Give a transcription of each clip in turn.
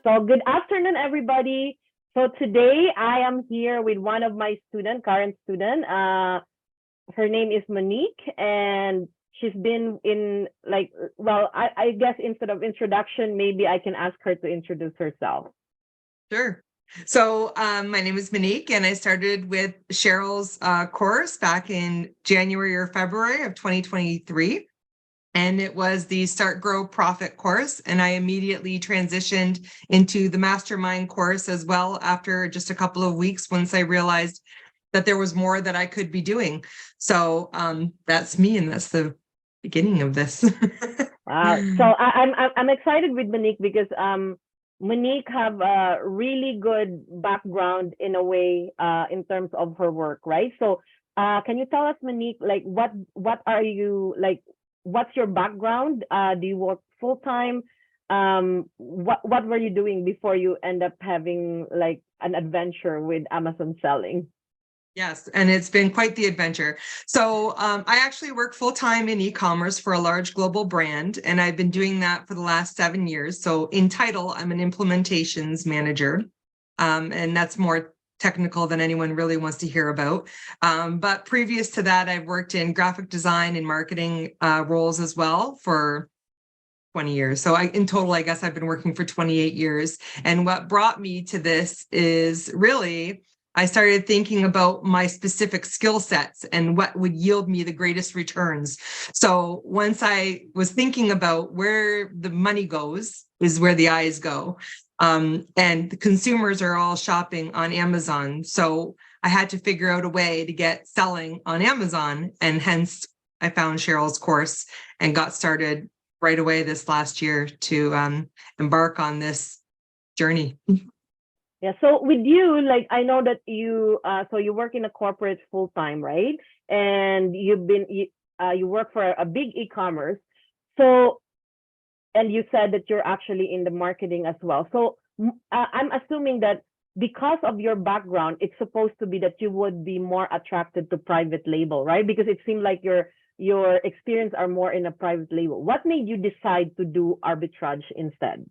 So good afternoon, everybody. So today I am here with one of my current student. Her name is Monique, and she's been in I guess instead of introduction, maybe I can ask her to introduce herself. Sure. So my name is Monique, and I started with Cheryl's course back in January or February of 2023. And it was the Start, Grow, Profit course. And I immediately transitioned into the Mastermind course as well after just a couple of weeks once I realized that there was more that I could be doing. So that's me, and that's the beginning of this. Wow. So I'm excited with Monique because Monique have a really good background in a way in terms of her work, right? So can you tell us, Monique, like what are you like? What's your background? Do you work full time? What were you doing before you end up having like an adventure with Amazon selling? Yes, and it's been quite the adventure. So I actually work full-time in e-commerce for a large global brand, and I've been doing that for the last 7 years. So in title, I'm an implementations manager, and that's more technical than anyone really wants to hear about. But previous to that, I've worked in graphic design and marketing roles as well for 20 years. So in total, I guess I've been working for 28 years. And what brought me to this is really, I started thinking about my specific skill sets and what would yield me the greatest returns. So once I was thinking about where the money goes is where the eyes go. And the consumers are all shopping on Amazon. So I had to figure out a way to get selling on Amazon. And hence I found Cheryl's course and got started right away this last year to embark on this journey. Yeah. So with you, like I know that you so you work in a corporate full time, right? And you work for a big e-commerce. So and you said that you're actually in the marketing as well. So I'm assuming that because of your background, it's supposed to be that you would be more attracted to private label, right? Because it seemed like your experience are more in a private label. What made you decide to do arbitrage instead?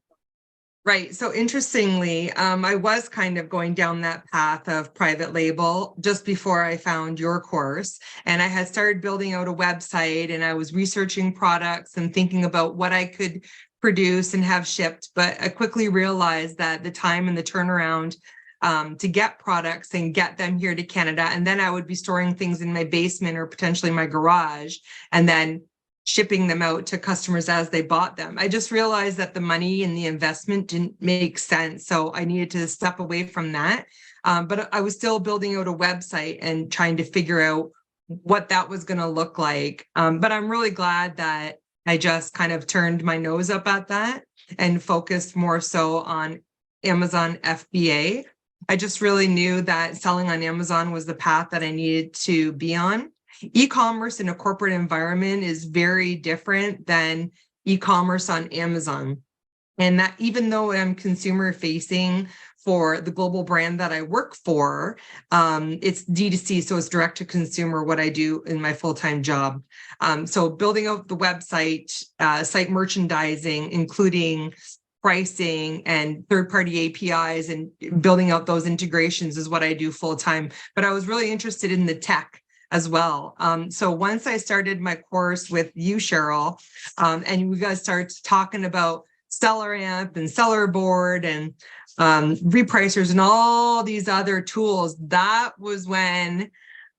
Right. So interestingly, I was kind of going down that path of private label just before I found your course. And I had started building out a website, and I was researching products and thinking about what I could produce and have shipped. But I quickly realized that the time and the turnaround to get products and get them here to Canada, and then I would be storing things in my basement or potentially my garage, and then shipping them out to customers as they bought them. I just realized that the money and the investment didn't make sense. So I needed to step away from that. But I was still building out a website and trying to figure out what that was going to look like. But I'm really glad that I just kind of turned my nose up at that and focused more so on Amazon FBA. I just really knew that selling on Amazon was the path that I needed to be on. E-commerce in a corporate environment is very different than e-commerce on Amazon. And that even though I'm consumer facing for the global brand that I work for, it's D2C, so it's direct to consumer, what I do in my full-time job. So building out the website, site merchandising, including pricing and third-party APIs and building out those integrations is what I do full-time. But I was really interested in the tech as well. So once I started my course with you, Cheryl, and we guys started talking about Seller Amp and Seller Board and repricers and all these other tools, that was when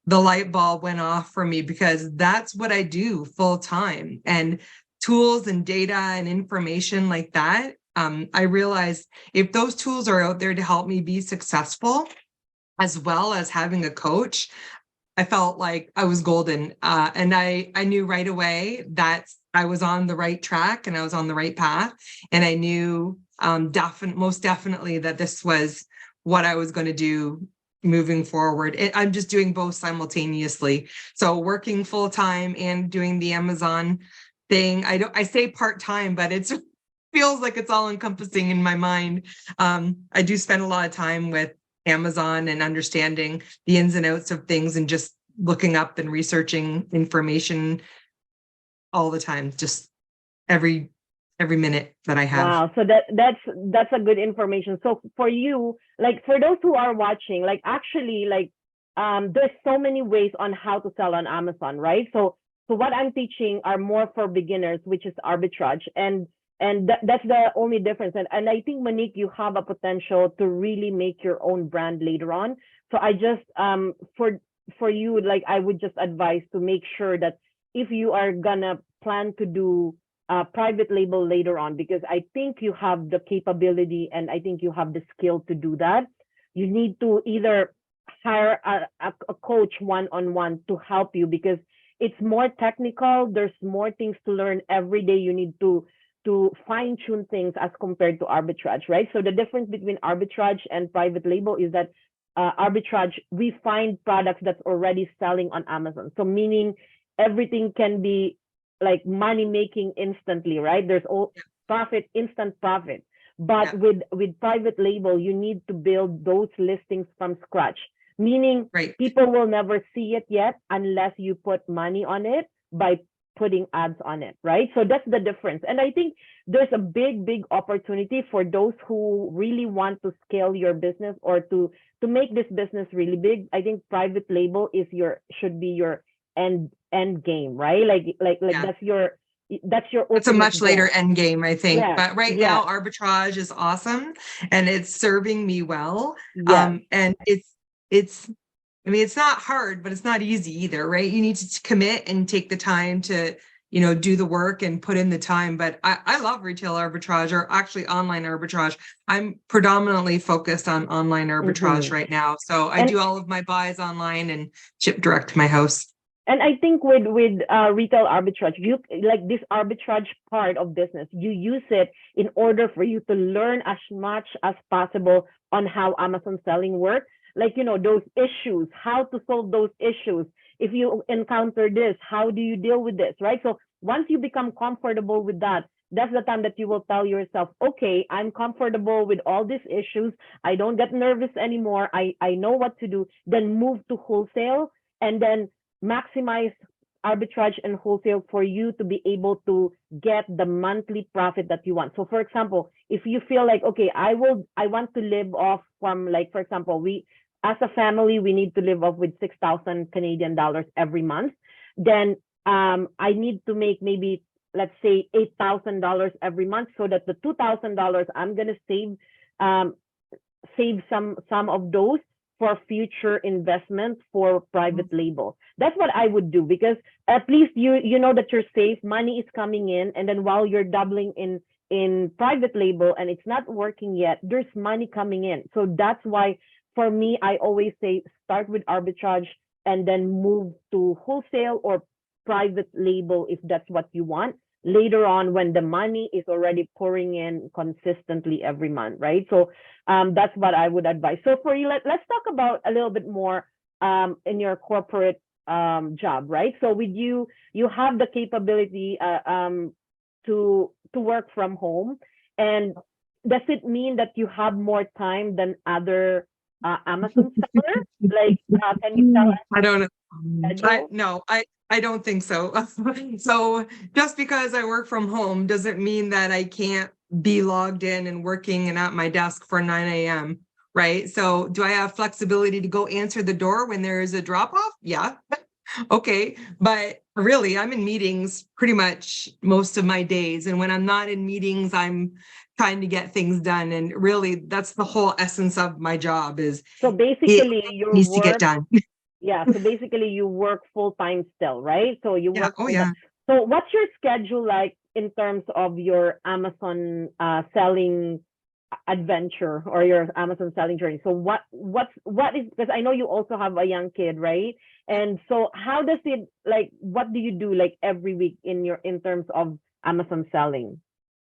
the light bulb went off for me, because that's what I do full time. And tools and data and information like that, I realized if those tools are out there to help me be successful, as well as having a coach, I felt like I was golden. And I knew right away that I was on the right track and I was on the right path. And I knew most definitely that this was what I was going to do moving forward. I'm just doing both simultaneously. So working full time and doing the Amazon thing. I say part time, but it feels like it's all encompassing in my mind. I do spend a lot of time with Amazon and understanding the ins and outs of things and just looking up and researching information all the time, just every every minute that I have. Wow. So that's a good information. So for you, like for those who are watching, like actually like there's so many ways on how to sell on Amazon, right? So what I'm teaching are more for beginners, which is arbitrage. And that's the only difference. And I think Monique, you have a potential to really make your own brand later on. So I just for you, like I would just advise to make sure that if you are gonna plan to do private label later on, because I think you have the capability and I think you have the skill to do that. You need to either hire a coach one-on-one to help you, because it's more technical. There's more things to learn every day. You need to fine tune things as compared to arbitrage, right? So the difference between arbitrage and private label is that arbitrage, we find products that's already selling on Amazon. So meaning everything can be like money making instantly, right? There's all profit, instant profit. But with private label, you need to build those listings from scratch, meaning people will never see it yet unless you put money on it by putting ads on it, right? So that's the difference. And I think there's a big opportunity for those who really want to scale your business or to make this business really big. I think private label should be your end game, right? Like that's your It's a ultimate much later goal. end game, I think. Yeah, But right now, arbitrage is awesome and it's serving me well. yeah. And it's I mean, it's not hard, but it's not easy either, right? You need to commit and take the time to, do the work and put in the time. But I love retail arbitrage, or actually online arbitrage. I'm predominantly focused on online arbitrage right now. So I do all of my buys online and ship direct to my house. And I think with retail arbitrage, you like this arbitrage part of business, you use it in order for you to learn as much as possible on how Amazon selling works. Like, those issues, how to solve those issues. If you encounter this, how do you deal with this, right? So once you become comfortable with that, that's the time that you will tell yourself, okay, I'm comfortable with all these issues. I don't get nervous anymore. I know what to do. Then move to wholesale and then maximize arbitrage and wholesale for you to be able to get the monthly profit that you want. So for example, if you feel like, okay, I want to live off from, like, for example, as a family, we need to live off with 6,000 Canadian dollars every month. Then I need to make maybe, let's say, $8,000 every month, so that the $2,000 I'm gonna save some of those for future investment for private label. That's what I would do, because at least you know that you're safe, money is coming in, and then while you're doubling in private label and it's not working yet, there's money coming in. So that's why for me, I always say start with arbitrage and then move to wholesale or private label if that's what you want later on, when the money is already pouring in consistently every month, right? So that's what I would advise. So for you, let's talk about a little bit more in your corporate job, right? So with you have the capability to work from home, and does it mean that you have more time than other Amazon seller? Like, can you tell us? I don't know. I don't think so. So just because I work from home doesn't mean that I can't be logged in and working and at my desk for 9 a.m. Right? So do I have flexibility to go answer the door when there is a drop off? Yeah. Okay. But really, I'm in meetings pretty much most of my days. And when I'm not in meetings, I'm trying to get things done. And really, that's the whole essence of my job is so basically it needs to get done. Yeah. So basically you work full time still, right? So you work full time. Yeah. So what's your schedule like in terms of your Amazon selling adventure or your Amazon selling journey? So what is, because I know you also have a young kid, right? And so how does it, like, what do you do like every week in terms of Amazon selling?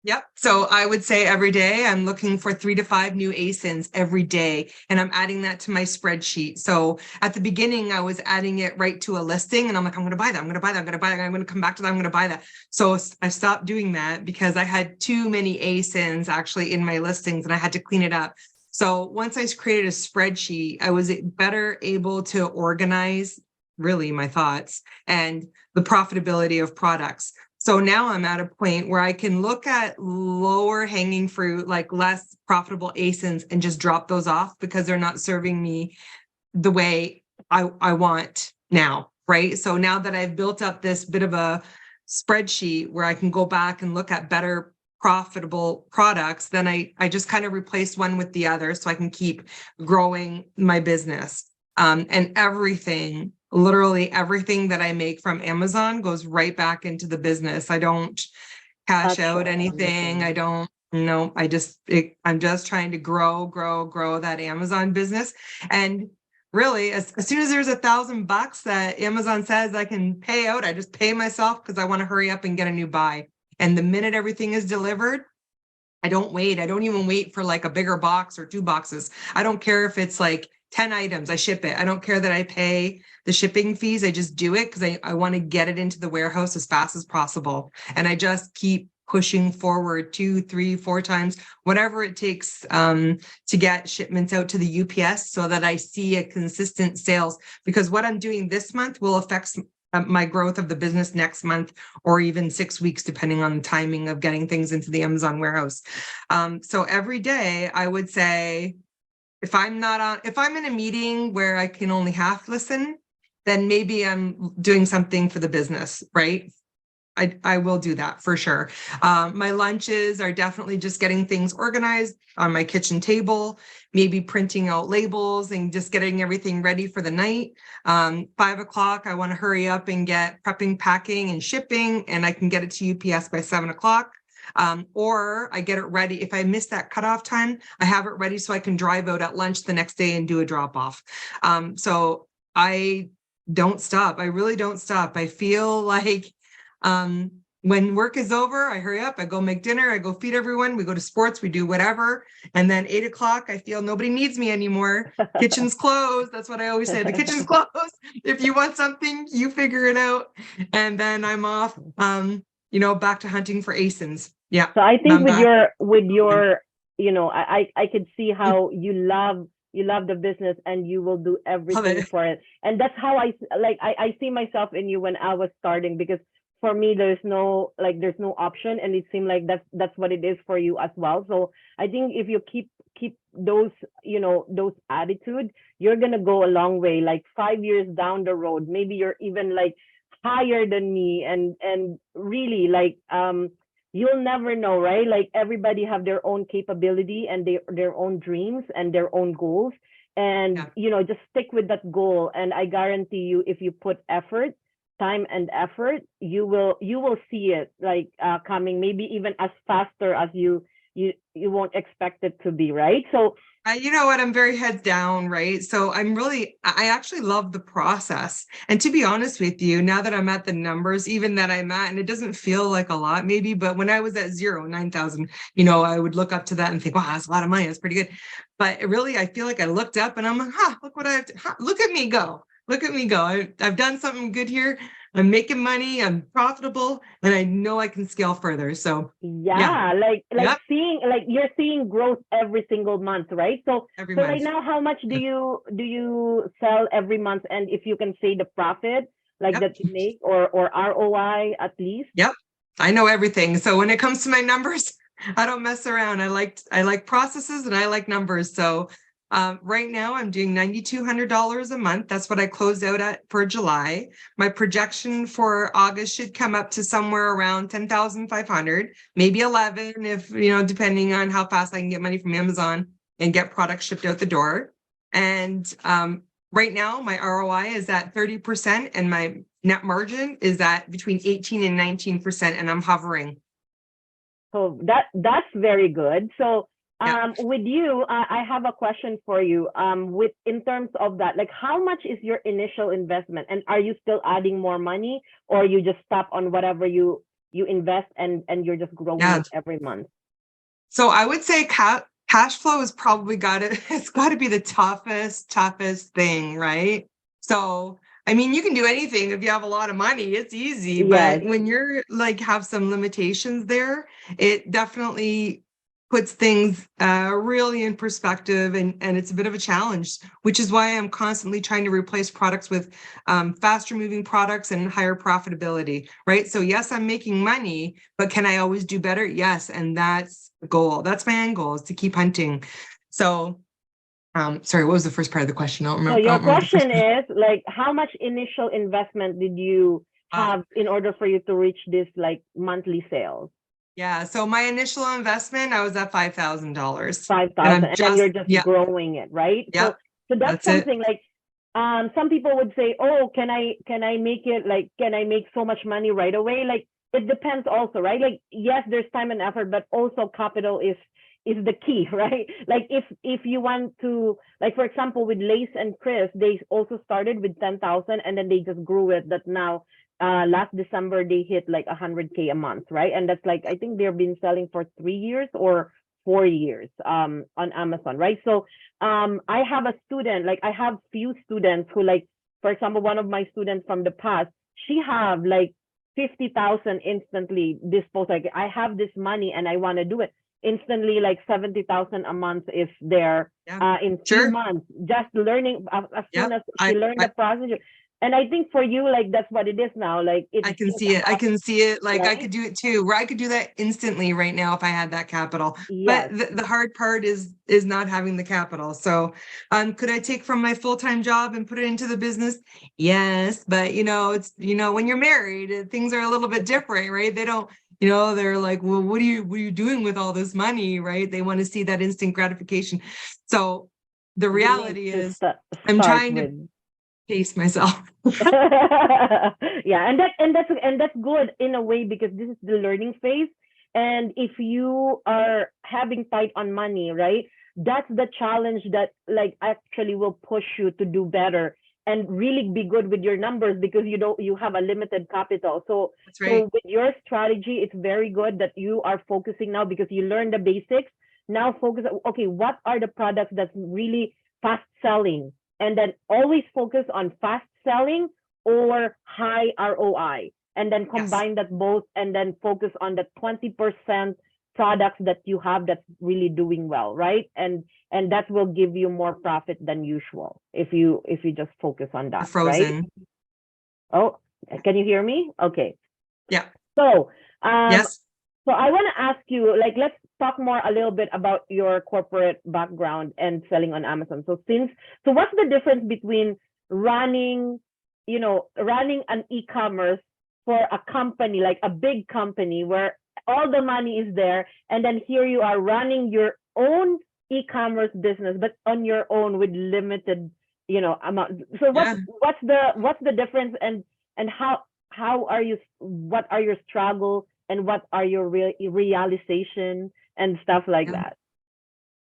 Yep. So I would say every day I'm looking for 3 to 5 new ASINs every day, and I'm adding that to my spreadsheet. So at the beginning, I was adding it right to a listing, and I'm like, I'm going to buy that. I'm going to buy that. I'm going to buy that. I'm going to come back to that. I'm going to buy that. So I stopped doing that because I had too many ASINs actually in my listings, and I had to clean it up. So once I created a spreadsheet, I was better able to organize really my thoughts and the profitability of products. So now I'm at a point where I can look at lower hanging fruit, like less profitable ASINs, and just drop those off because they're not serving me the way I want now, right? So now that I've built up this bit of a spreadsheet where I can go back and look at better profitable products, then I just kind of replace one with the other so I can keep growing my business. And everything, literally everything that I make from Amazon goes right back into the business. I don't cash That's out so anything. I amazing. don't, no, I'm just trying to grow that Amazon business. And really, as soon as there's $1,000 that Amazon says I can pay out, I just pay myself because I want to hurry up and get a new buy. And the minute everything is delivered, I don't wait. I don't even wait for like a bigger box or 2 boxes. I don't care if it's like 10 items, I ship it. I don't care that I pay the shipping fees. I just do it because I want to get it into the warehouse as fast as possible. And I just keep pushing forward 2, 3, 4 times, whatever it takes to get shipments out to the UPS so that I see a consistent sales, because what I'm doing this month will affect my growth of the business next month or even 6 weeks, depending on the timing of getting things into the Amazon warehouse. So every day I would say, if I'm in a meeting where I can only half listen, then maybe I'm doing something for the business, right? I will do that for sure. My lunches are definitely just getting things organized on my kitchen table, maybe printing out labels and just getting everything ready for the night. 5 o'clock, I want to hurry up and get prepping, packing, and shipping, and I can get it to UPS by 7 o'clock. Or I get it ready. If I miss that cutoff time, I have it ready so I can drive out at lunch the next day and do a drop off. So I don't stop. I really don't stop. I feel like when work is over, I hurry up, I go make dinner, I go feed everyone, we go to sports, we do whatever. And then 8 o'clock, I feel nobody needs me anymore. Kitchen's closed. That's what I always say. The kitchen's closed. If you want something, you figure it out. And then I'm off, back to hunting for ASINs. Yeah. So I think I'm back. with your, I could see how you love the business and you will do Love everything it. for it. And that's how I see myself in you when I was starting, because for me there's no option, and it seemed like that's what it is for you as well. So I think if you keep those, those attitude, you're gonna go a long way. Like 5 years down the road, maybe you're even like higher than me, and really like you'll never know, right? Like everybody have their own capability and their own dreams and their own goals, and just stick with that goal, and I guarantee you, if you put time and effort, you will see it like coming, maybe even as faster as you won't expect it to be, right? So You know what? I'm very heads down, right? So I actually love the process. And to be honest with you, now that I'm at the numbers, even that I'm at, and it doesn't feel like a lot maybe, but when I was at 9,000, I would look up to that and think, wow, that's a lot of money. That's pretty good. But really, I feel like I looked up and I'm like, look what look at me go. Look at me go. I've done something good here. I'm making money. I'm profitable, and I know I can scale further. So yeah. like Yep. seeing, like you're seeing growth every single month, right? So Every so right month. now, how much do you sell every month? And if you can say the profit like Yep. that you make, or ROI at least. Yep. I know everything. So when it comes to my numbers, I don't mess around. I like processes and I like numbers. So right now I'm doing $9,200 a month. That's what I closed out at for July. My projection for August should come up to somewhere around 10,500, maybe 11, if, depending on how fast I can get money from Amazon and get products shipped out the door. And right now my ROI is at 30% and my net margin is at between 18 and 19%, and I'm hovering. So that's very good. So Yeah. with you, I have a question for you. With in terms of that, like how much is your initial investment, and are you still adding more money, or you just stop on whatever you invest, and you're just growing it every month? So I would say cash flow is probably it's got to be the toughest thing, right? So I mean, you can do anything if you have a lot of money, it's easy. Yes. But when you're like have some limitations there, it definitely puts things really in perspective, and it's a bit of a challenge, which is why I'm constantly trying to replace products with faster moving products and higher profitability, right? So yes, I'm making money, but can I always do better? Yes, and that's the goal. That's my end goal, is to keep hunting. So sorry, what was the first part of the question? I don't So remember, your the first question is like, how much initial investment did you part. have in order for you to reach this like monthly sales? Yeah, so my initial investment, I was at $5,000, Five and thousand, I'm and then you're just yeah, growing it, right? yeah, So that's that's it. something like, some people would say, oh, can I make it, like, can I make so much money right away? Like, it depends also, right? Like, yes, there's time and effort, but also capital is the key, right? Like, if you want to, like, for example, with Lace and Chris, they also started with 10,000, and then they just grew it, that now last December they hit like 100K a month, right? And that's like, I think they've been selling for 3 years or 4 years on Amazon, right? So I have a student, like, I have few students who, like, for example, one of my students from the past, she have like 50,000 instantly disposed. Like, I have this money and I want to do it instantly. Like 70,000 a month is there Yeah, in few sure. months, just learning as soon Yep. as she learned the process. And I think for you, like, that's what it is now. Like, I it's can just see it. I about, can see it. Like I right? could do it too, where I could do that instantly right now if I had that capital. But Yes. the hard part is not having the capital. So, could I take from my full-time job and put it into the business? Yes, but it's when you're married, things are a little bit different, right? They don't, they're like, well, what are you doing with all this money, right? They want to see that instant gratification. So the You need reality to is, I'm start trying to with. pace myself. Yeah, and that's good in a way, because this is the learning phase. And if you are having tight on money, right, that's the challenge that, like, actually will push you to do better and really be good with your numbers, because you have a limited capital. So That's right. with your strategy, it's very good that you are focusing now, because you learned the basics. Now focus, okay, what are the products that's really fast selling, and then always focus on fast selling or high ROI, and then Yes. combine that both, and then focus on the 20% products that you have that's really doing well, right? And that will give you more profit than usual if you just focus on You're that, right? frozen. Oh, can you hear me? Okay. Yeah. So um Yes. so I want to ask you, like, let's talk more a little bit about your corporate background and selling on Amazon. So what's the difference between running an e-commerce for a company, like a big company where all the money is there, and then here you are running your own e-commerce business, but on your own with limited, amount. So Yeah. what's the difference, and how are you, what are your struggles, and what are your realization and stuff like Yeah. that?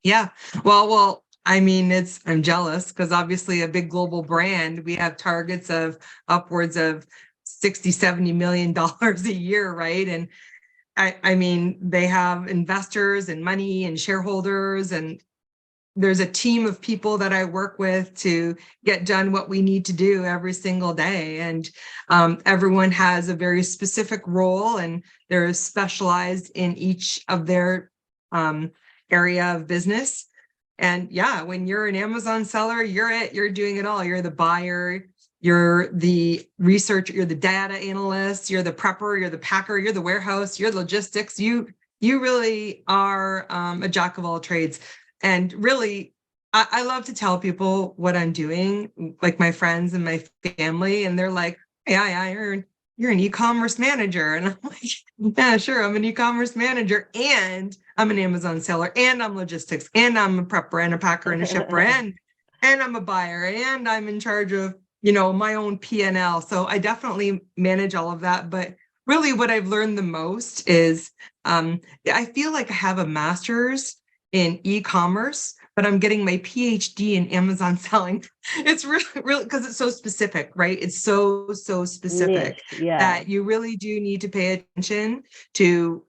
Yeah. Well, I mean, I'm jealous because obviously a big global brand, we have targets of upwards of 60, $70 million a year, right? And I mean, they have investors and money and shareholders, and there's a team of people that I work with to get done what we need to do every single day. And everyone has a very specific role, and they're specialized in each of their area of business. And yeah, when you're an Amazon seller, you're doing it all. You're the buyer, you're the researcher, you're the data analyst, you're the prepper, you're the packer, you're the warehouse, you're the logistics. You really are a jack of all trades. And really, I love to tell people what I'm doing, like my friends and my family, and they're like, yeah, you're an e-commerce manager. And I'm like, yeah, sure, I'm an e-commerce manager, and I'm an Amazon seller, and I'm logistics, and I'm a prepper and a packer and a shipper, and I'm a buyer, and I'm in charge of, my own P&L. So I definitely manage all of that. But really what I've learned the most is I feel like I have a master's in e-commerce, but I'm getting my PhD in Amazon selling. It's really because it's so specific, right? It's so specific Niche, yeah. that you really do need to pay attention to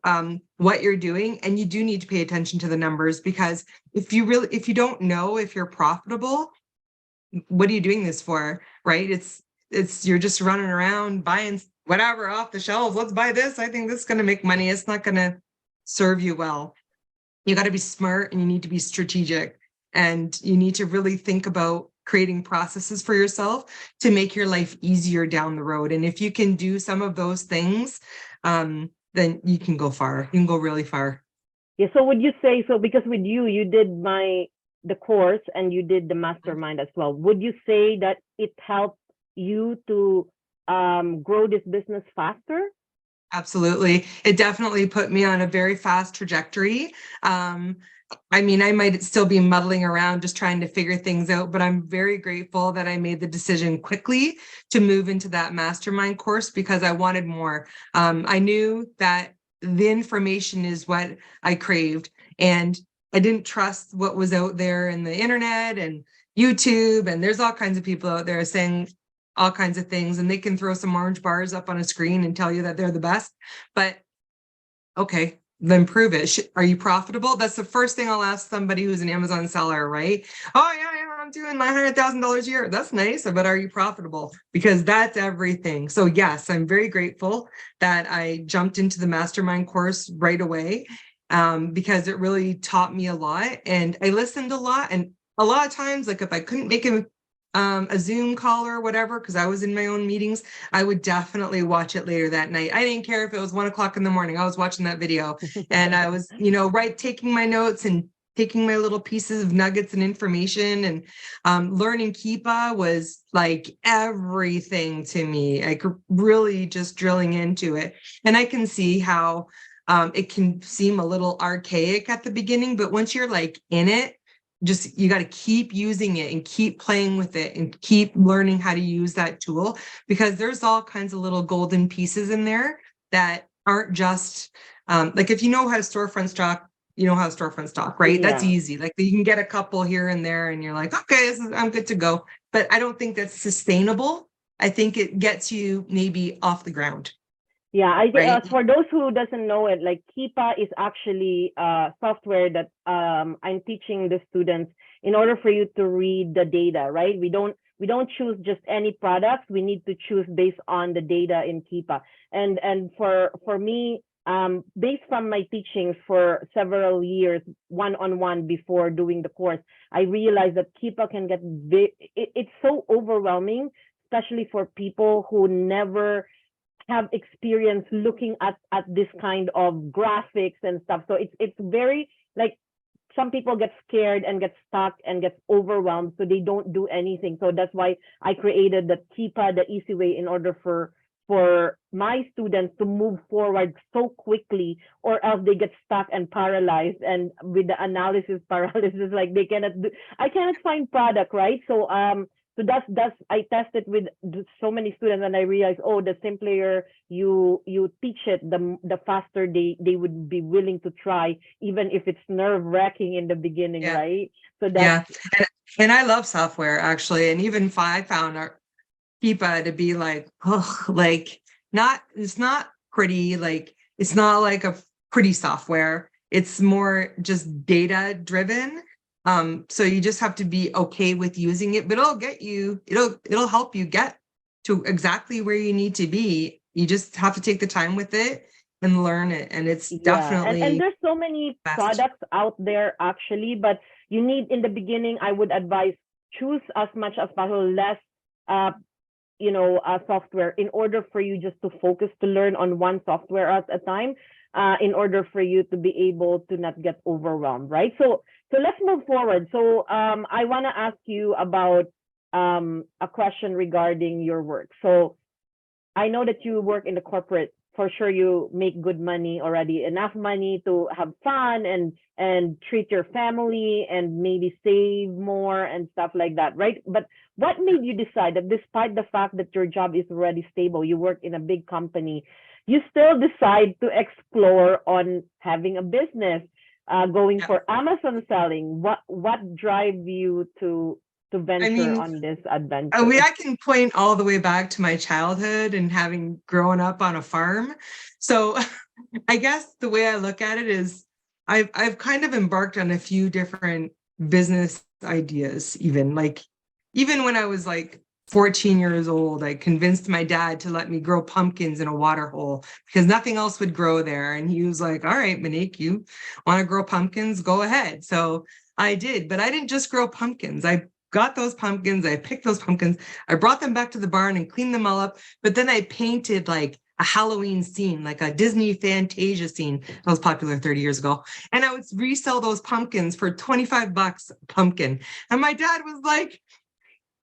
what you're doing, and you do need to pay attention to the numbers, because if you don't know if you're profitable, what are you doing this for, right? It's you're just running around buying whatever off the shelves. Let's buy this. I think this is going to make money. It's not going to serve you well. you got to be smart and you need to be strategic, and you need to really think about creating processes for yourself to make your life easier down the road. And if you can do some of those things, then you can go far. You can go really far. Yeah. So would you say, so because with you, you did the course and you did the mastermind as well. Would you say that it helped you to grow this business faster? Absolutely. It definitely put me on a very fast trajectory. I mean, I might still be muddling around just trying to figure things out, but I'm very grateful that I made the decision quickly to move into that mastermind course because I wanted more. I knew that the information is what I craved, and I didn't trust what was out there in the internet and YouTube. And there's all kinds of people out there saying all kinds of things, and they can throw some orange bars up on a screen and tell you that they're the best. But okay, then prove it. Are you profitable? That's the first thing I'll ask somebody who's an Amazon seller, right? Oh yeah, I'm doing my $100,000 a year. That's nice, but are you profitable? Because that's everything. So yes, I'm very grateful that I jumped into the mastermind course right away, because it really taught me a lot, and I listened a lot. And a lot of times, like if I couldn't make a Zoom call or whatever, because I was in my own meetings, I would definitely watch it later that night. I didn't care if it was 1 o'clock in the morning. I was watching that video, and I was, taking my notes and taking my little pieces of nuggets and information. And learning Keepa was like everything to me. Like really just drilling into it. And I can see how it can seem a little archaic at the beginning, but once you're like in it, you got to keep using it and keep playing with it and keep learning how to use that tool, because there's all kinds of little golden pieces in there that aren't just like, if you know how to storefront stock, you know how to storefront stock, right? That's Yeah. easy. Like you can get a couple here and there and you're like, okay, I'm good to go. But I don't think that's sustainable. I think it gets you maybe off the ground, Yeah, right? for those who doesn't know it, like Keepa is actually software that I'm teaching the students in order for you to read the data, right? We don't choose just any products. We need to choose based on the data in Keepa. And for me, based from my teachings for several years, one-on-one before doing the course, I realized that Keepa can get it's so overwhelming, especially for people who never have experience looking at this kind of graphics and stuff. So it's very like some people get scared and get stuck and get overwhelmed, so they don't do anything. So that's why I created the Keepa, the easy way, in order for my students to move forward so quickly, or else they get stuck and paralyzed. And with the analysis paralysis, like I cannot find product, right? So that's I tested with so many students, and I realized, oh, the simpler you teach it, the faster they would be willing to try, even if it's nerve wracking in the beginning, Yeah. right? So Yeah. And I love software actually. And even if I found our Keepa to be like, oh, like it's not pretty, like it's not like a pretty software. It's more just data driven. So you just have to be okay with using it, but it'll help you get to exactly where you need to be. You just have to take the time with it and learn it. And it's yeah, and definitely there's so many best. products out there actually, but you need, in the beginning, I would advise, choose as much as possible less uh software, in order for you just to focus to learn on one software at a time, in order for you to be able to not get overwhelmed, right? So let's move forward. So I want to ask you about a question regarding your work. So I know that you work in the corporate. For sure, you make good money already, enough money to have fun and treat your family and maybe save more and stuff like that, right? But what made you decide that, despite the fact that your job is already stable, you work in a big company, you still decide to explore on having a business, going Yeah. for Amazon selling? What drive you to I venture mean, on this adventure? I can point all the way back to my childhood and having grown up on a farm. So I guess the way I look at it is I've kind of embarked on a few different business ideas, even when I was like 14 years old, I convinced my dad to let me grow pumpkins in a water hole because nothing else would grow there. And he was like, all right, Monique, you want to grow pumpkins? Go ahead. So I did, but I didn't just grow pumpkins. I got those pumpkins, I picked those pumpkins, I brought them back to the barn and cleaned them all up. But then I painted like a Halloween scene, like a Disney Fantasia scene that was popular 30 years ago. And I would resell those pumpkins for $25 a pumpkin. And my dad was like,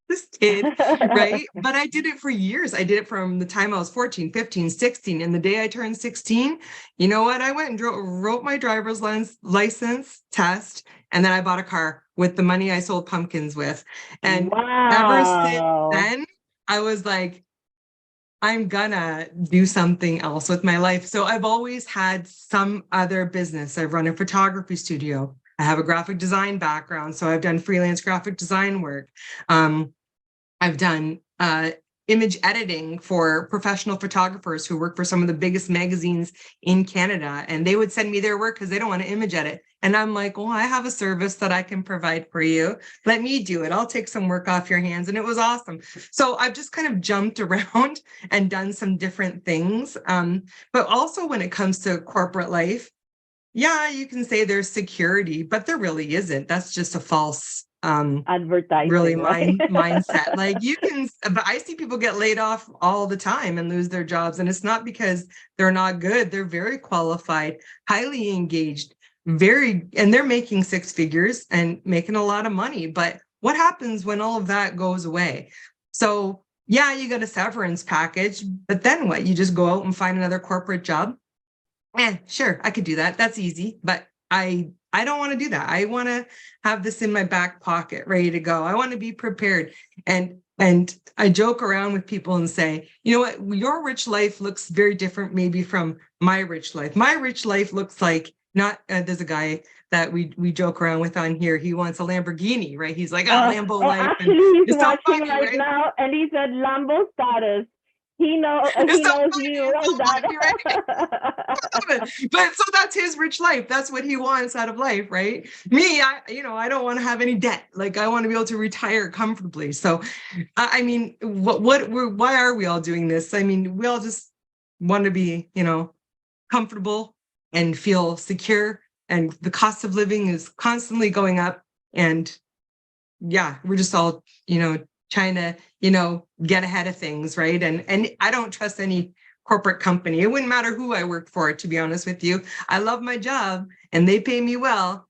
this kid, right? But I did it for years. I did it from the time I was 14, 15, 16. And the day I turned 16, you know what? I went and wrote my driver's license test. And then I bought a car with the money I sold pumpkins with. And ever since Wow. then, I was like, I'm gonna do something else with my life. So I've always had some other business. I've run a photography studio. I have a graphic design background, so I've done freelance graphic design work. I've done image editing for professional photographers who work for some of the biggest magazines in Canada, and they would send me their work because they don't want to image edit. And I'm like, well, I have a service that I can provide for you. Let me do it. I'll take some work off your hands. And it was awesome. So I've just kind of jumped around and done some different things. But also when it comes to corporate life, yeah, you can say there's security, but there really isn't. That's just a false really Advertising, right? mindset. Like you can, but I see people get laid off all the time and lose their jobs. And it's not because they're not good. They're very qualified, highly engaged, and they're making six figures and making a lot of money. But what happens when all of that goes away? So yeah, you get a severance package, but then what? You just go out and find another corporate job? Sure, I could do that. That's easy, but I don't want to do that. I want to have this in my back pocket, ready to go. I want to be prepared. And I joke around with people and say, you know what, your rich life looks very different maybe from my rich life. My rich life looks like not, there's a guy that we joke around with on here. He wants a Lamborghini, right? He's like, Lambo life. Actually, And he's it's so watching funny, right right? now, and he said Lambo status. He It's so knows funny. me It's around so funny, right? that. But so that's his rich life. That's what he wants out of life, right? Me, I don't want to have any debt. Like I want to be able to retire comfortably. So, I mean, why are we all doing this? I mean, we all just want to be, comfortable and feel secure. And the cost of living is constantly going up. And yeah, we're just all, trying to, get ahead of things, right? And I don't trust any corporate company. It wouldn't matter who I worked for, to be honest with you. I love my job and they pay me well,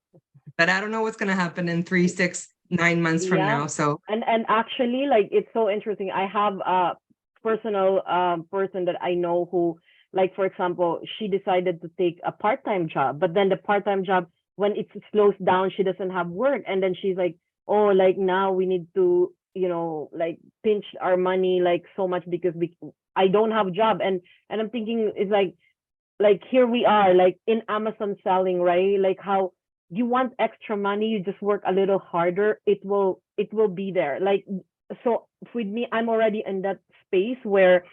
but I don't know what's going to happen in 3, 6, 9 months from Yeah. now. So, And actually, like, it's so interesting. I have a personal person that I know who, like, for example, she decided to take a part-time job, but then the part-time job, when it slows down, she doesn't have work. And then she's like, oh, like now we need to, like pinch our money like so much because I don't have a job. And I'm thinking it's like here we are, like in Amazon selling, right? Like how you want extra money, you just work a little harder, it will be there. Like, so with me, I'm already in that space where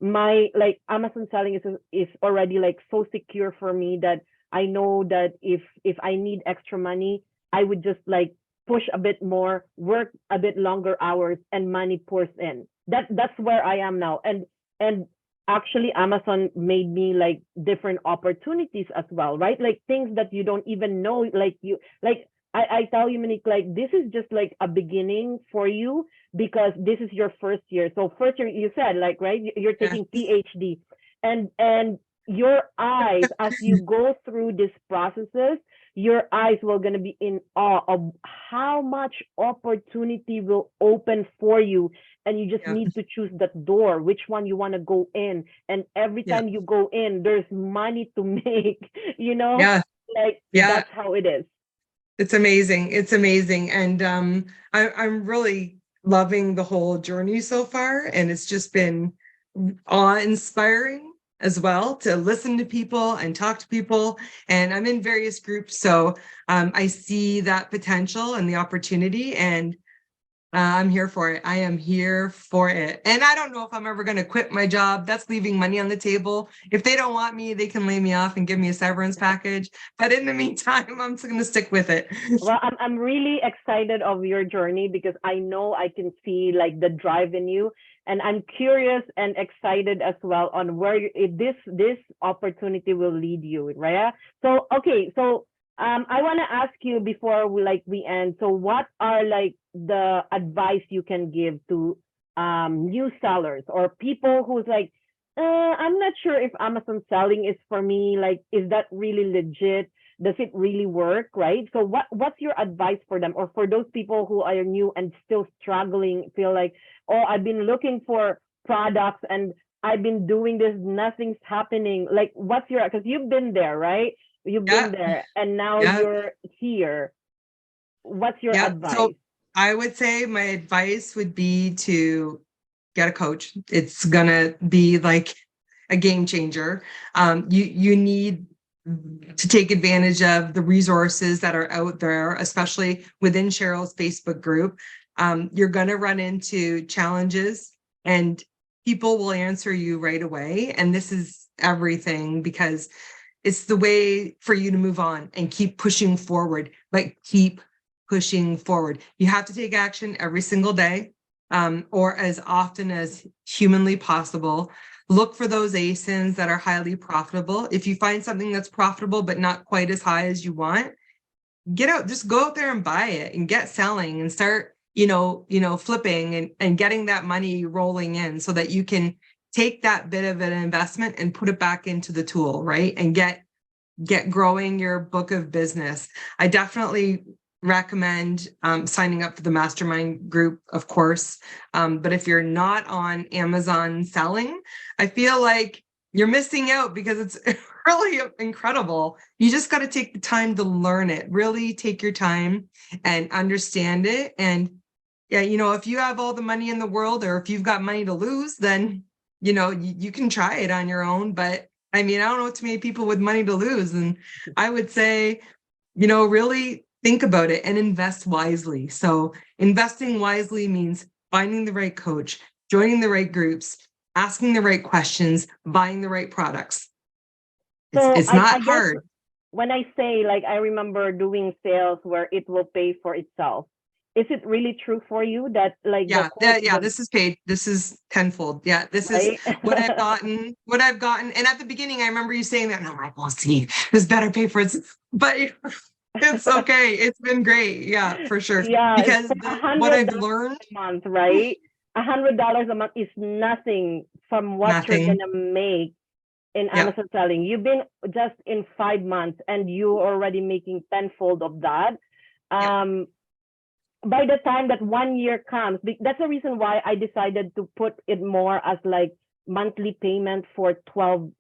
my like Amazon selling is already like so secure for me that I know that if I need extra money, I would just like push a bit more, work a bit longer hours, and money pours in. That's where I am now. And actually Amazon made me like different opportunities as well, right? Like things that you don't even know, like you like I tell you, Monique, like this is just like a beginning for you because this is your first year. So first year, you said, like, right, you're yeah. taking PhD, and your eyes as you go through these processes, your eyes will gonna be in awe of how much opportunity will open for you, and you just Yeah. need to choose that door, which one you want to go in. And every Yeah. time you go in, there's money to make, Yeah. like Yeah. that's how it is. It's amazing. It's amazing. And I'm really loving the whole journey so far. And it's just been awe-inspiring as well to listen to people and talk to people. And I'm in various groups. So I see that potential and the opportunity. And I'm here for it. I am here for it. And I don't know if I'm ever going to quit my job. That's leaving money on the table. If they don't want me, they can lay me off and give me a severance package. But in the meantime, I'm just going to stick with it. Well, I'm really excited of your journey because I know I can see like the drive in you, and I'm curious and excited as well on where this opportunity will lead you, right? So okay, so I want to ask you before we end. So what are like the advice you can give to new sellers or people who's like, I'm not sure if Amazon selling is for me. Like, is that really legit? Does it really work, right? So what's your advice for them, or for those people who are new and still struggling, feel like, oh, I've been looking for products and I've been doing this, nothing's happening. Like, what's your, because you've been there, right? You've been Yeah. there and now Yeah. you're here. What's your Yeah. advice? So I would say my advice would be to get a coach. It's gonna be like a game changer. You need to take advantage of the resources that are out there, especially within Cheryl's Facebook group. You're gonna run into challenges, and people will answer you right away. And this is everything, because it's the way for you to move on and keep pushing forward, but keep pushing forward. You have to take action every single day, or as often as humanly possible. Look for those ASINs that are highly profitable. If you find something that's profitable but not quite as high as you want, get out, just go out there and buy it and get selling and start, flipping and getting that money rolling in so that you can take that bit of an investment and put it back into the tool, right? And get growing your book of business. I definitely recommend signing up for the mastermind group, of course. But if you're not on Amazon selling, I feel like you're missing out, because it's really incredible. You just got to take the time to learn it, really take your time and understand it. And yeah, if you have all the money in the world, or if you've got money to lose, then, you can try it on your own. But I mean, I don't know too many people with money to lose. And I would say, really think about it and invest wisely. So investing wisely means finding the right coach, joining the right groups, asking the right questions, buying the right products. So It's I not guess hard. when I say, like, I remember doing sales where it will pay for itself. Is it really true for you that like the Yeah, course, this is paid. This is tenfold. Yeah, this is right? what I've gotten. And at the beginning, I remember you saying that, and I'm like, well, see, this better pay for it. But it's okay. It's been great. Yeah, for sure. Yeah, Because for a what hundred I've dollars learned, a month, right? $100 a month is nothing from what you're nothing. gonna make in Yeah, Amazon selling. You've been just in 5 months and you're already making tenfold of that. yeah, By the time that 1 year comes, that's the reason why I decided to put it more as like monthly payment for 12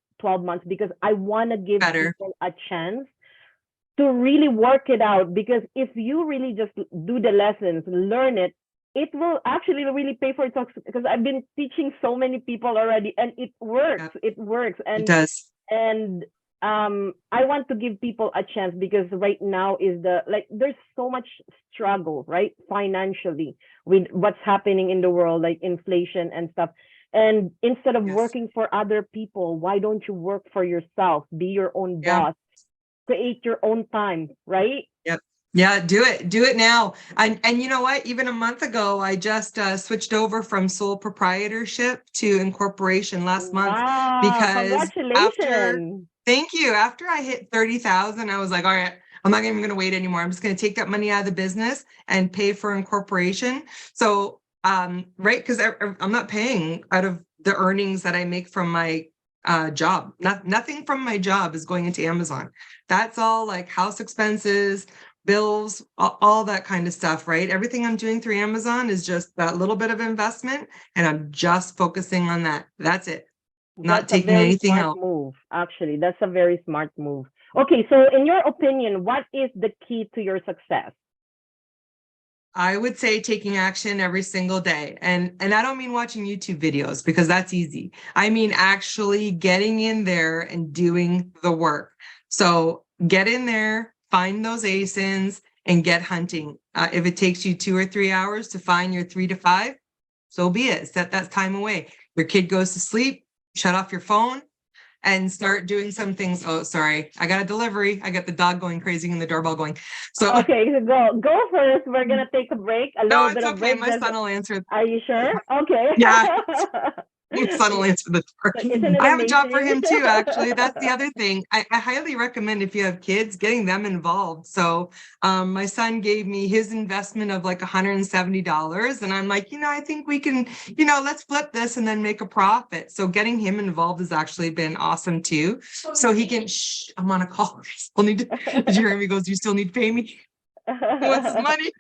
months, because I want to give better. people a chance to really work it out. Because if you really just do the lessons, learn it, it will actually really pay for itself, because I've been teaching so many people already and it works. Yeah, It works. it does. And I want to give people a chance, because right now is there's so much struggle, right, financially, with what's happening in the world, like inflation and stuff. And instead of Yes. working for other people, why don't you work for yourself, be your own Yeah. boss, create your own time, right? Yep. Yeah, do it. Do it now. And you know what? Even a month ago, I just switched over from sole proprietorship to incorporation last month, Wow, because congratulations. thank you. After I hit 30,000, I was like, all right, I'm not even going to wait anymore. I'm just going to take that money out of the business and pay for incorporation. So, right, because I'm not paying out of the earnings that I make from my job. Nothing from my job is going into Amazon. That's all like house expenses, bills, all that kind of stuff, right? Everything I'm doing through Amazon is just that little bit of investment, and I'm just focusing on that. That's it. Not That's a taking very anything smart else. move, actually. That's a very smart move. Okay, so in your opinion, what is the key to your success? I would say taking action every single day. And I don't mean watching YouTube videos, because that's easy. I mean actually getting in there and doing the work. So get in there, find those ASINs, and get hunting. If it takes you 2 or 3 hours to find your 3 to 5, so be it. Set that time away. Your kid goes to sleep, shut off your phone and start doing some things. Oh, sorry. I got a delivery. I got the dog going crazy and the doorbell going. So Okay, so go first. We're gonna take a break, a no, little bit it's of okay. break. My son will answer. Are you sure? Okay. Yeah, my son will answer the door. Isn't it I have a job for amazing? him too, actually. That's the other thing. I highly recommend if you have kids, getting them involved. So my son gave me his investment of like $170. And I'm like, I think we can, let's flip this and then make a profit. So getting him involved has actually been awesome too. So he can, I'm on a call. I still need to, did you hear him? He goes, you still need to pay me? He wants his money.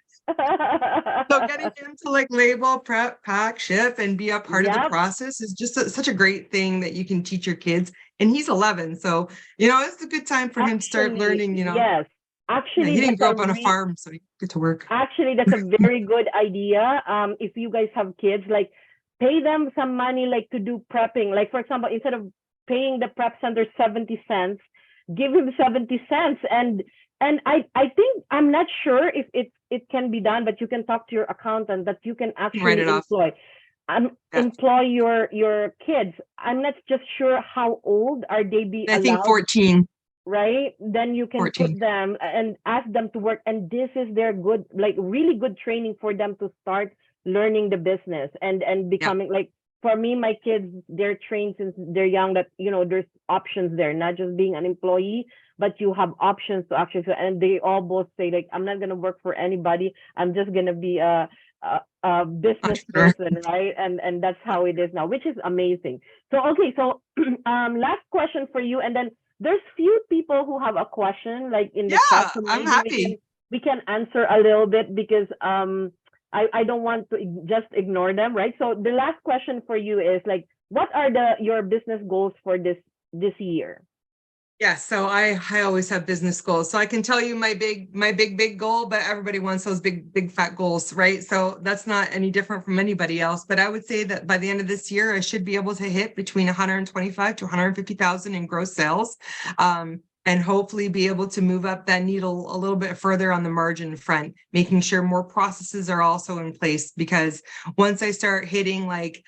So getting him to like label, prep, pack, ship, and be a part of the Yep. process is just such a great thing that you can teach your kids. And he's 11, so it's a good time for him to start learning. Yes. Yeah, Actually, he didn't that's grow up on a farm, so he get to work. Actually, that's a very good idea. If you guys have kids, like pay them some money, like to do prepping. Like for example, instead of paying the prep center 70 cents, give him 70 cents. And I think, I'm not sure if it can be done, but you can talk to your accountant that you can Write actually it off. employ. Yeah. Employ your kids. I'm not just sure how old are they be I think allowed, 14. right? Then you can 14. put them and ask them to work. And this is their good, like really good training for them to start learning the business and becoming like, for me, my kids, they're trained since they're young that, there's options there, not just being an employee, but you have options to actually, and they all both say like, I'm not going to work for anybody. I'm just going to be a business person, right? And that's how it is now, which is amazing. So, okay. So last question for you. And then there's few people who have a question like in the chat. So I'm maybe happy. we can answer a little bit because I don't want to just ignore them, right? So the last question for you is like, what are your business goals for this year? Yeah, so I always have business goals. So I can tell you my big goal, but everybody wants those big fat goals, right? So that's not any different from anybody else. But I would say that by the end of this year, I should be able to hit between 125 to 150,000 in gross sales. And hopefully be able to move up that needle a little bit further on the margin front, making sure more processes are also in place. Because once I start hitting like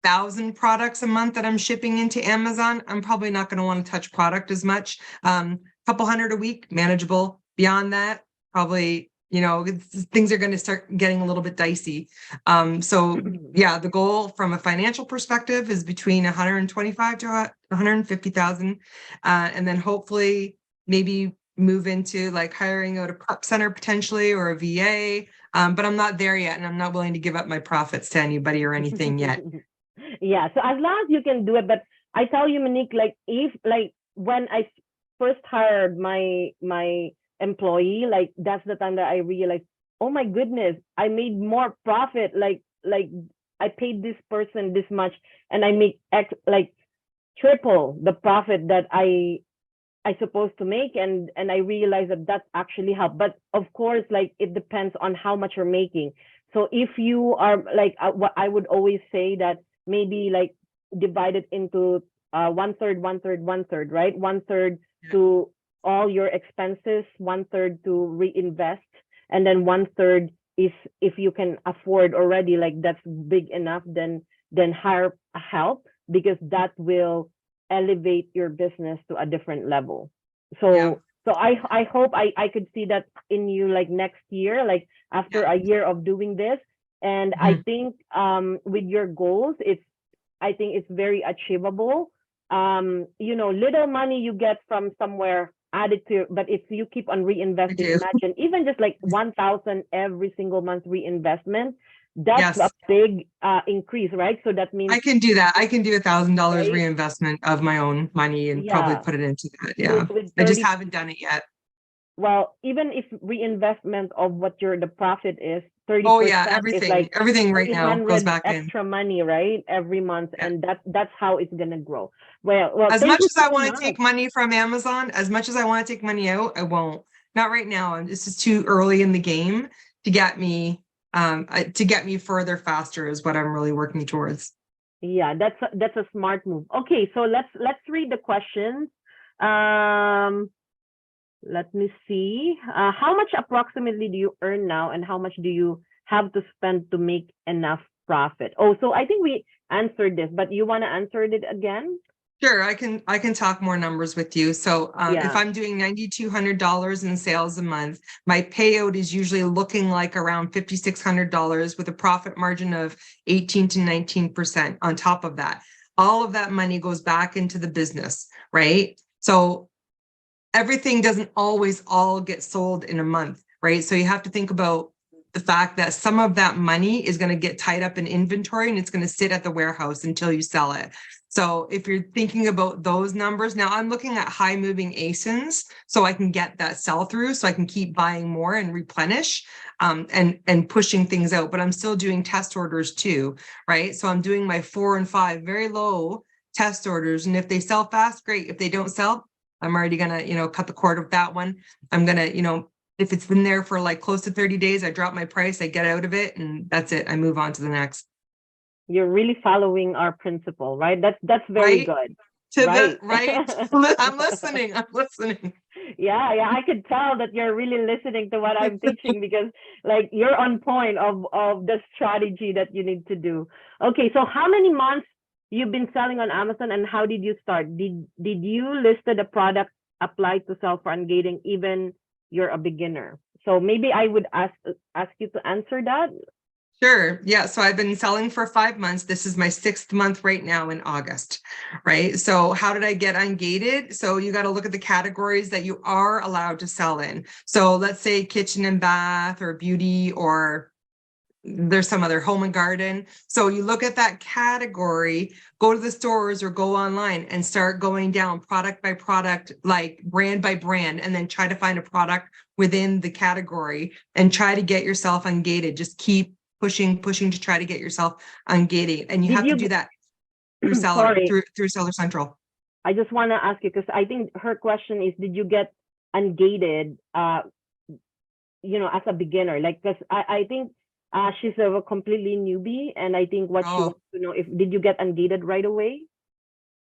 1,000 products a month that I'm shipping into Amazon, I'm probably not going to want to touch product as much. Couple hundred a week, manageable. Beyond that, probably, things are going to start getting a little bit dicey. So yeah, the goal from a financial perspective is between 125 to 150,000. And then hopefully maybe move into like hiring out a prep center potentially or a VA. But I'm not there yet. And I'm not willing to give up my profits to anybody or anything yet. Yeah, so as long as you can do it, but I tell you, Monique, like if like when I first hired my employee, like that's the time that I realized, oh my goodness, I made more profit. Like I paid this person this much, and I make like triple the profit that I supposed to make, and I realized that actually helped. But of course, like it depends on how much you're making. So if you are like what I would always say that maybe like divide it into 1/3, 1/3, 1/3, right? 1/3 to all your expenses, 1/3 to reinvest, and then 1/3 is if you can afford already, like that's big enough, then hire help, because that will elevate your business to a different level. So I hope I could see that in you like next year, like after a year of doing this. And I think with your goals, I think it's very achievable. Little money you get from somewhere added to, but if you keep on reinvesting, imagine even just like 1,000 every single month reinvestment, that's a big increase, right? So that means I can do that. I can do $1,000 reinvestment of my own money and probably put it into that. Yeah. With I just haven't done it yet. Well, even if reinvestment of what the profit is, 30%. Oh yeah, is like everything right now goes back extra money, right? Every month. And that's how it's gonna grow. Well, as thank much you as I so want to much. take money from Amazon, as much as I want to take money out, I won't. Not right now. This is too early in the game to get me further faster is what I'm really working towards. Yeah, that's a smart move. Okay, so let's read the questions. let me see. How much approximately do you earn now, and how much do you have to spend to make enough profit? Oh, so I think we answered this, but you want to answer it again? Sure, I can talk more numbers with you. So if Yeah. I'm doing $9,200 in sales a month, my payout is usually looking like around $5,600 with a profit margin of 18 to 19% on top of that. All of that money goes back into the business, right? So everything doesn't always all get sold in a month, right? So you have to think about the fact that some of that money is going to get tied up in inventory and it's going to sit at the warehouse until you sell it. So if you're thinking about those numbers, now I'm looking at high moving ASINs so I can get that sell through so I can keep buying more and replenish and pushing things out. But I'm still doing test orders too, right? So I'm doing my 4 and 5 very low test orders. And if they sell fast, great. If they don't sell, I'm already gonna, cut the cord with that one. I'm gonna, if it's been there for like close to 30 days, I drop my price, I get out of it, and that's it. I move on to the next. You're really following our principle, right? That's very Right? good. To the Right. right. I'm listening. I'm listening. Yeah, yeah, I could tell that you're really listening to what I'm teaching, because like you're on point of the strategy that you need to do. Okay, so how many months you've been selling on Amazon, and how did you start? Did you listed a product applied to sell for Ungating even you're a beginner? So maybe I would ask you to answer that. Sure. Yeah. So I've been selling for 5 months. This is my 6th month right now in August. Right. So how did I get ungated? So you got to look at the categories that you are allowed to sell in. So let's say kitchen and bath or beauty, or there's some other home and garden. So you look at that category, go to the stores or go online and start going down product by product, like brand by brand, and then try to find a product within the category and try to get yourself ungated. Just keep pushing to try to get yourself ungated. And you Did have to do you that through seller, sorry, through Seller Central. I just want to ask you, because I think her question is, did you get ungated as a beginner? Like, because I think she's a completely newbie, and I think what she Oh, wants to know, if did you get ungated right away?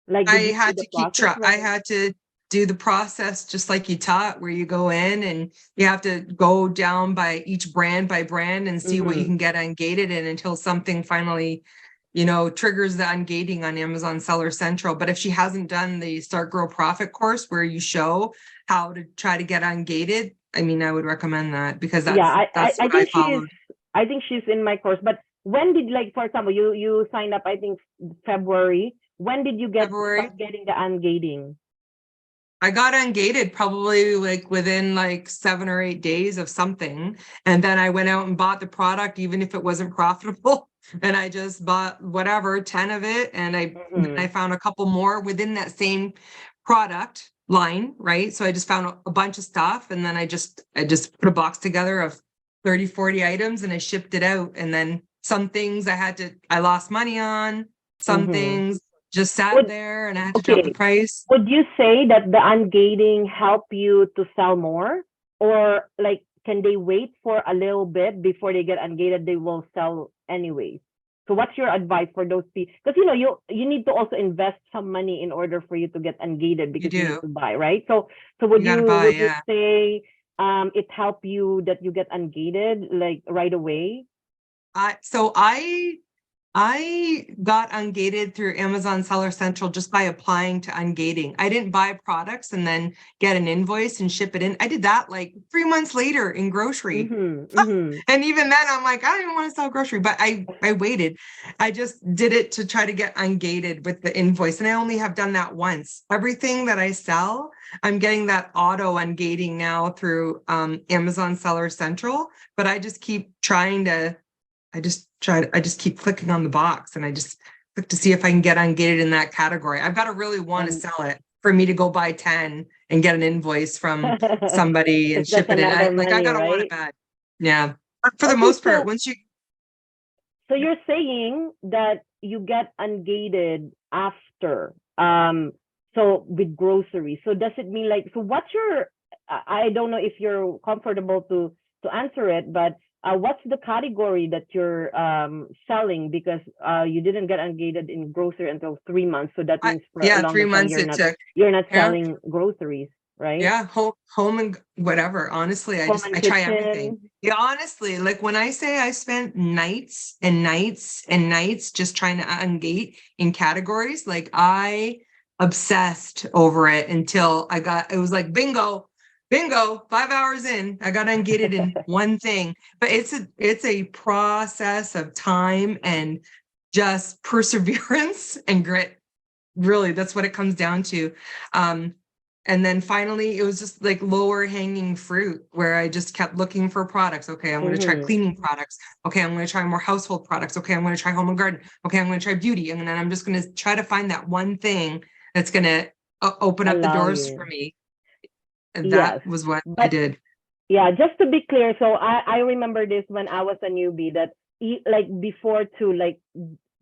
Like, I did you do had the to keep process track. I right away? had to do the process just like you taught, where you go in and you have to go down by each brand by brand and see what you Mm-hmm. can get ungated in until something finally, triggers the ungating on Amazon Seller Central. But if she hasn't done the Start Grow Profit course where you show how to try to get ungated, I mean, I would recommend that because Yeah, that's I what I think she's followed. I think she's in my course. But when did, like, for example, you signed up, I think February. When did you February. start getting the ungating? I got ungated probably like within like 7 or 8 days of something. And then I went out and bought the product, even if it wasn't profitable. And I just bought whatever, 10 of it. And I Mm-hmm. found a couple more within that same product line, right? So I just found a bunch of stuff. And then I just put a box together of 30, 40 items and I shipped it out. And then some things I lost money on, some Mm-hmm. things just sat Would there and I had to drop the Okay. price. Would you say that the ungating help you to sell more, or like can they wait for a little bit before they get ungated? They will sell anyways. So what's your advice for those people? Because you need to also invest some money in order for you to get ungated, You because you need do. to buy, right? So You got to buy, would you yeah. say it help you that you get ungated like right away? I got ungated through Amazon Seller Central just by applying to ungating. I didn't buy products and then get an invoice and ship it in. I did that like 3 months later in grocery. Mm-hmm. Mm-hmm. And even then I'm like, I don't even want to sell grocery, but I waited. I just did it to try to get ungated with the invoice. And I only have done that once. Everything that I sell, I'm getting that auto ungating now through Amazon Seller Central, but I just keep trying to I just keep clicking on the box and I just click to see if I can get ungated in that category. I've got to really want to And sell it for me to go buy 10 and get an invoice from somebody and because that's ship it in. another I money, got to want it right? bad. Yeah. But for the Okay, most part, so once you, you're saying that you get ungated after, so with groceries. So does it mean, like, so what's your, I don't know if you're comfortable to answer it, but what's the category that you're selling? Because you didn't get ungated in grocery until 3 months. So that means for a yeah, longer three time months it took. you're not Yeah. selling groceries. right? Yeah, home and whatever. Honestly, Home and I try everything. kitchen. Yeah, honestly, like when I say I spent nights and nights and nights just trying to ungate in categories, like I obsessed over it until it was like bingo, 5 hours in, I got ungated in one thing. But it's a process of time and just perseverance and grit. Really, that's what it comes down to. And then finally, it was just like lower hanging fruit where I just kept looking for products. Okay, I'm going to try Mm-hmm. cleaning products. Okay, I'm going to try more household products. Okay, I'm going to try home and garden. Okay, I'm going to try beauty. And then I'm just going to try to find that one thing that's going to open up the Allow doors for you. me. And Yes. that was what I But did. yeah, just to be clear, so I remember this when I was a newbie that like before to like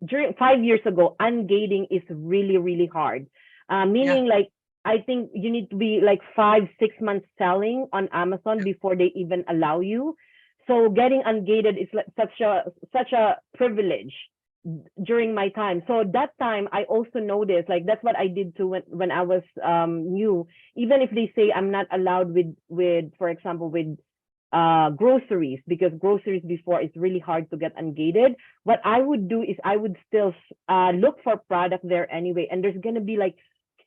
during 5 years ago, ungating is really, really hard. Yeah. Meaning like I think you need to be like 5, 6 months selling on Amazon before they even allow you. So getting ungated is like such a privilege during my time. So that time I also noticed like that's what I did too when I was new. Even if they say I'm not allowed with for example with groceries, because groceries before it's really hard to get ungated. What I would do is I would still look for product there anyway, and there's gonna be like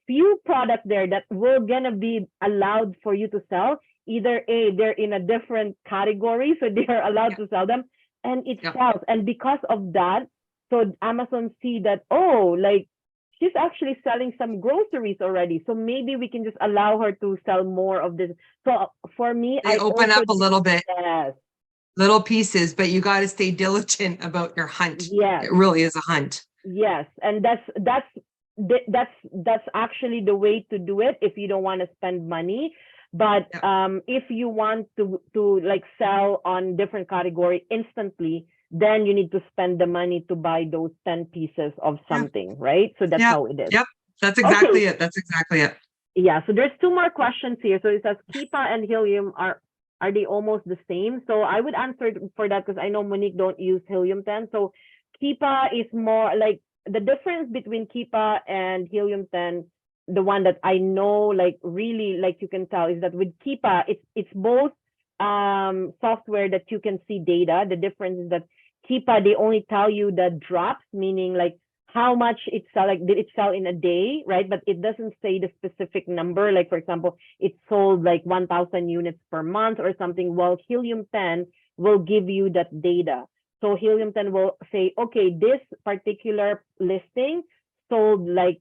few products there that will gonna be allowed for you to sell. Either they're in a different category, so they are allowed Yeah. to sell them, and it Yeah. sells. And because of that, so Amazon see that, oh, like she's actually selling some groceries already, so maybe we can just allow her to sell more of this. So for me, They I open also up a little bit, yes, little pieces, but you got to stay diligent about your hunt. yes, It really is a hunt. yes, and that's actually the way to do it if you don't want to spend money. But Yeah. if you want to like sell on different category instantly, then you need to spend the money to buy those 10 pieces of Yeah. something, right? So that's Yeah. how it is. Yep. That's Okay, exactly it. That's exactly it. yeah, so there's two more questions here. So it says Kipa and helium are they almost the same? So I would answer for that because I know Monique don't use helium 10. So Kipa is more like the difference between Kipa and helium 10, the one that I know like really like you can tell is that with Kipa it's both software that you can see data. The difference is that Kipa they only tell you the drops, meaning like how much it sell, like did it sell in a day, right? But it doesn't say the specific number. Like for example, it sold like 1,000 units per month or something. While Helium 10 will give you that data. So Helium 10 will say, okay, this particular listing sold like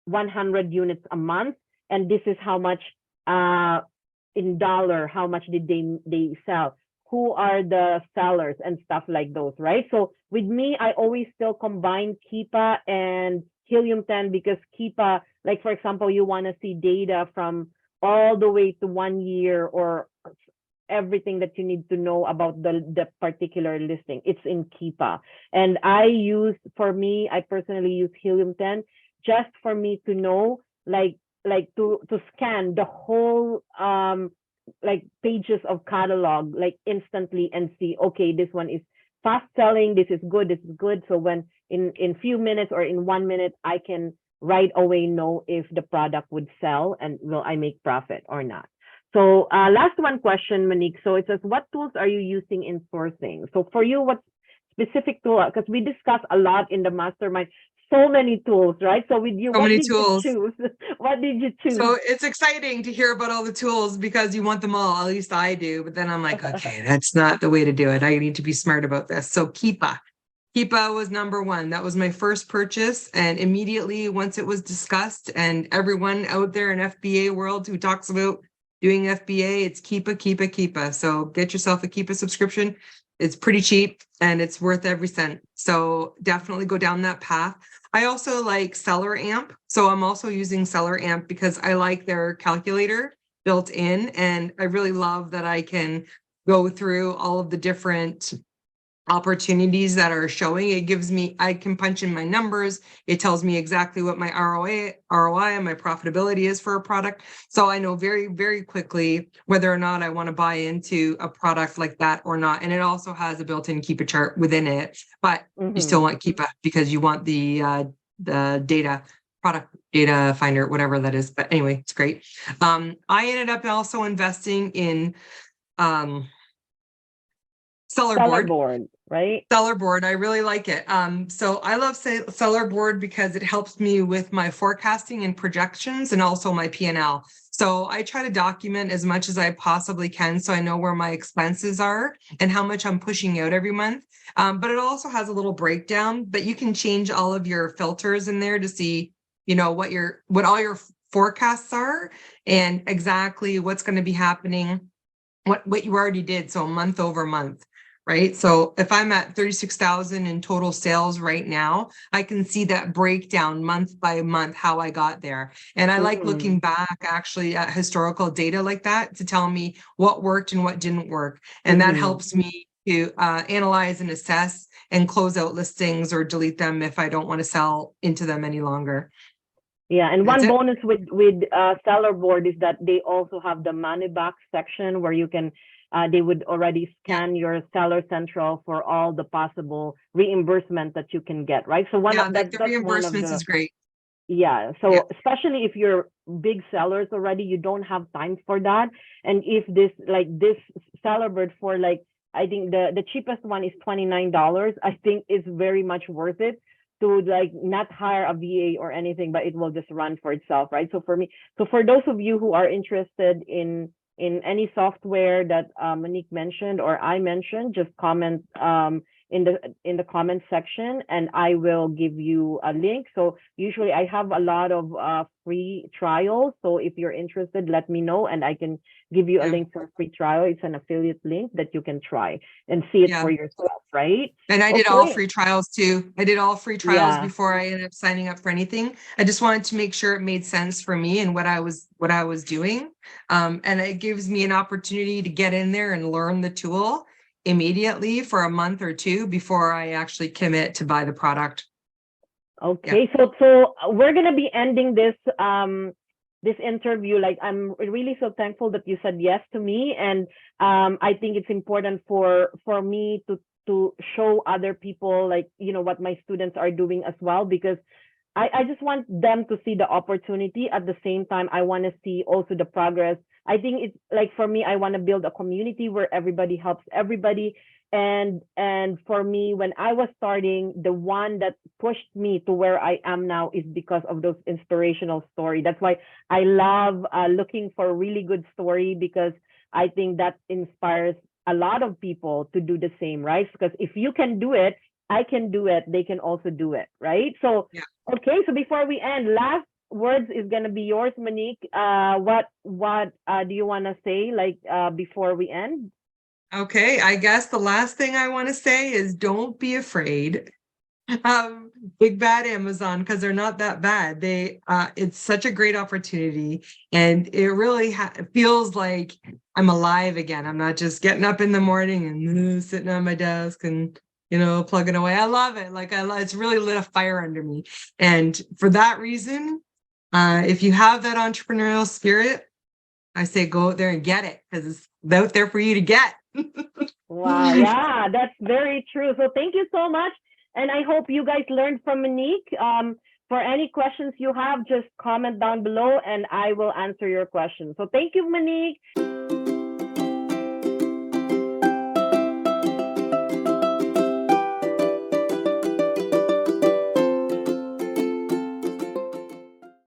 100 units a month, and this is how much in dollar, how much did they sell? Who are the sellers and stuff like those, right? So with me, I always still combine Keepa and Helium 10 because Keepa, like for example, you want to see data from all the way to 1 year or everything that you need to know about the particular listing. It's in Keepa. And for me, I personally use Helium 10 just for me to know like to scan the whole like pages of catalog like instantly and see, okay, this one is fast selling, this is good. So when in few minutes or in 1 minute I can right away know if the product would sell and will I make profit or not. So last one question, Monique. So it says, what tools are you using in sourcing? So for you, what specific tool? Because we discuss a lot in the mastermind, so many tools, right? So with you, So what many did you tools. choose? What did you choose? So it's exciting to hear about all the tools because you want them all. At least I do. But then I'm like, okay, that's not the way to do it. I need to be smart about this. So Keepa. Keepa was number one. That was my first purchase. And immediately once it was discussed and everyone out there in FBA world who talks about doing FBA, it's Keepa, Keepa, Keepa. So get yourself a Keepa subscription. It's pretty cheap and it's worth every cent. So definitely go down that path. I also like Seller Amp. So I'm also using Seller Amp because I like their calculator built in. And I really love that I can go through all of the different opportunities that are showing. It gives me, I can punch in my numbers. It tells me exactly what my ROI and my profitability is for a product. So I know very, very quickly whether or not I want to buy into a product like that or not. And it also has a built-in Keepa chart within it, but you still want Keepa because you want the data product data finder, whatever that is. But anyway, it's great. I ended up also investing in seller board. Right? Seller board, I really like it. So I love seller board because it helps me with my forecasting and projections and also my P&L. So I try to document as much as I possibly can so I know where my expenses are and how much I'm pushing out every month. But it also has a little breakdown, but you can change all of your filters in there to see, you know, what all your forecasts are and exactly what's going to be happening, what you already did. So month over month. Right. So if I'm at 36,000 in total sales right now, I can see that breakdown month by month, how I got there. And I like looking back actually at historical data like that to tell me what worked and what didn't work. And that helps me to analyze and assess and close out listings or delete them if I don't want to sell into them any longer. Yeah, and That's one it. bonus with seller board is that they also have the money back section where you can they would already scan your seller central for all the possible reimbursement that you can get, right? So Yeah, like the that's one of reimbursements the is great. yeah. Yeah. So especially if you're big sellers already, you don't have time for that. And if this seller board for like I think the cheapest one is $29, I think it's very much worth it to like not hire a VA or anything, but it will just run for itself, right? So for those of you who are interested in any software that Monique mentioned or I mentioned, just comment in the comment section and I will give you a link. So usually I have a lot of free trials. So if you're interested, let me know and I can give you a link for a free trial. It's an affiliate link that you can try and see it for yourself, right? And I did all free trials too. I did all free trials before I ended up signing up for anything. I just wanted to make sure it made sense for me and what I was doing. And it gives me an opportunity to get in there and learn the tool immediately for a month or two before I actually commit to buy the product. Okay, so we're gonna be ending this interview. Like I'm really so thankful that you said yes to me, and I think it's important for me to show other people like what my students are doing as well, because I just want them to see the opportunity. At the same time, I want to see also the progress. I think it's like for me, I want to build a community where everybody helps everybody. And for me, when I was starting, the one that pushed me to where I am now is because of those inspirational story. That's why I love looking for a really good story, because I think that inspires a lot of people to do the same, right? Because if you can do it, I can do it, they can also do it, right? So okay, so before we end, last words is gonna be yours, Monique. What do you want to say like before we end? Okay, I guess the last thing I want to say is don't be afraid of big bad Amazon, because they're not that bad. It's such a great opportunity, and it really feels like I'm alive again. I'm not just getting up in the morning and sitting on my desk and plugging away. I love it. It's really lit a fire under me, and for that reason, if you have that entrepreneurial spirit, I say go out there and get it, because it's out there for you to get. Wow, yeah, that's very true. So thank you so much. And I hope you guys learned from Monique. For any questions you have, just comment down below and I will answer your questions. So thank you, Monique.